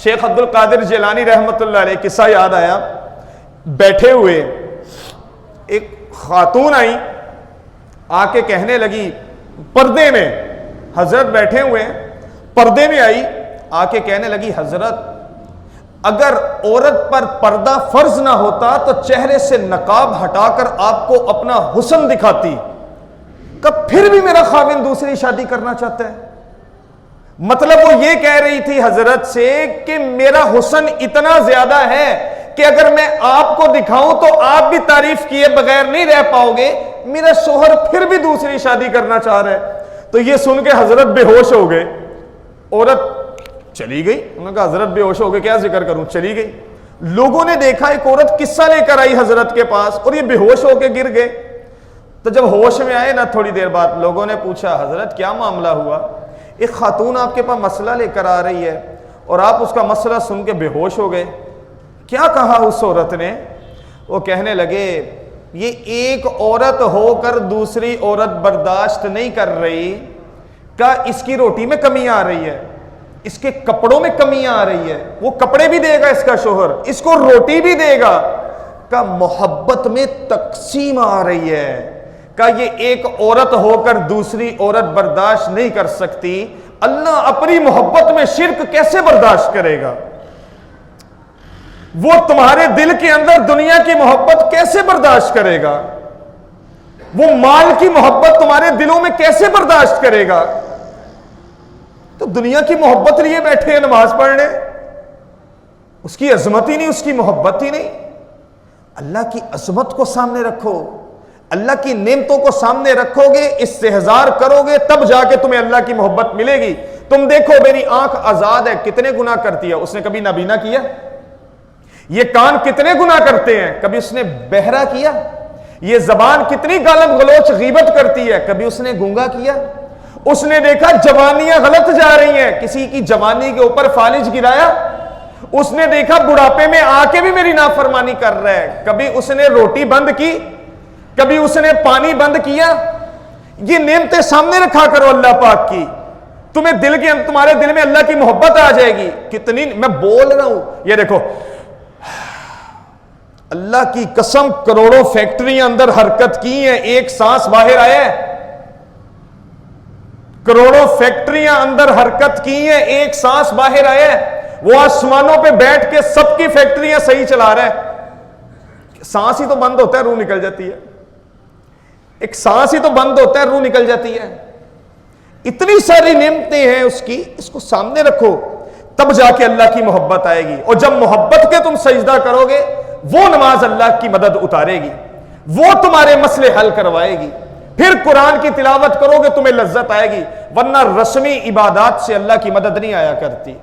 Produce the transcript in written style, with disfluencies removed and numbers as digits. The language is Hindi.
शेख अब्दुल कादिर जिलानी रहमतुल्लाह अलैह किस्सा याद आया। बैठे हुए एक खातून आई, आके कहने लगी, पर्दे में हजरत बैठे हुए हैं, पर्दे में आई, आके कहने लगी, हजरत अगर औरत पर पर्दा फर्ज ना होता तो चेहरे से नकाब हटाकर आपको अपना हुस्न दिखाती, कब फिर भी मेरा खाविंद दूसरी शादी करना चाहता है। मतलब वो ये कह रही थी हजरत से कि मेरा हुस्न इतना ज्यादा है कि अगर मैं आपको दिखाऊं तो आप भी तारीफ किए बगैर नहीं रह पाओगे, मेरा शोहर फिर भी दूसरी शादी करना चाह रहा है। तो ये सुन के हजरत बेहोश हो गए, औरत चली गई। उन्होंने कहा हजरत बेहोश हो गए, क्या जिक्र करूं, चली गई। लोगों ने देखा एक औरत किस्सा लेकर आई हजरत के पास और ये बेहोश होकर गिर गए। तो जब होश में आए ना, थोड़ी देर बाद लोगों ने पूछा, हजरत क्या मामला हुआ? एक खातून आपके पास मसला लेकर आ रही है और आप उसका मसला सुन के बेहोश हो गए। क्या कहा उस औरत ने? वो कहने लगे, ये एक औरत होकर दूसरी औरत बर्दाश्त नहीं कर रही, क्या इसकी रोटी में कमी आ रही है, इसके कपड़ों में कमी आ रही है, वो कपड़े भी देगा इसका शोहर, इसको रोटी भी देगा, का मोहब्बत में तकसीम आ रही है, का ये एक औरत होकर दूसरी औरत बर्दाश्त नहीं कर सकती, अल्लाह अपनी मोहब्बत में शिर्क कैसे बर्दाश्त करेगा? वो तुम्हारे दिल के अंदर दुनिया की मोहब्बत कैसे बर्दाश्त करेगा? वो माल की मोहब्बत तुम्हारे दिलों में कैसे बर्दाश्त करेगा? तो दुनिया की मोहब्बत लिए बैठे हैं नमाज पढ़ने, उसकी अजमत ही नहीं, उसकी मोहब्बत ही नहीं। अल्लाह की अजमत को सामने रखो, अल्लाह की नेमतों को सामने रखोगे, इस्तेहजार करोगे, तब जाके तुम्हें अल्लाह की मोहब्बत मिलेगी। तुम देखो, मेरी आंख आजाद है, कितने गुनाह करती है, उसने कभी नाबीना किया? ये कान कितने गुनाह करते हैं, कभी उसने बहरा किया? ये जबान कितनी गालत गलोच गीबत करती है, कभी उसने गूंगा किया? उसने देखा जवानियां गलत जा रही हैं, किसी की जवानी के ऊपर फालिज गिराया? उसने देखा बुढ़ापे में आके भी मेरी नाफरमानी कर रहा है, कभी उसने रोटी बंद की, कभी उसने पानी बंद किया? ये नेमतें सामने रखा करो अल्लाह पाक की, तुम्हें दिल के तुम्हारे दिल में अल्लाह की मोहब्बत आ जाएगी। कितनी मैं बोल रहा हूं, ये देखो, अल्लाह की कसम करोड़ों फैक्ट्रियां अंदर हरकत की हैं, एक सांस बाहर आया है। करोड़ों फैक्ट्रियां अंदर हरकत की हैं, एक सांस बाहर आया है। वो आसमानों पे बैठ के सबकी फैक्ट्रियां सही चला रहा है। सांस ही तो बंद होता है, रूह निकल जाती है। एक सांस ही तो बंद होता है, रूह निकल जाती है। इतनी सारी नेमतें हैं उसकी, इसको सामने रखो, तब जाके अल्लाह की मोहब्बत आएगी। और जब मोहब्बत के तुम सजदा करोगे, वो नमाज अल्लाह की मदद उतारेगी, वो तुम्हारे मसले हल करवाएगी। फिर कुरान की तिलावत करोगे, तुम्हें लज्जत आएगी, वरना रस्मी इबादत से अल्लाह की मदद नहीं आया करती।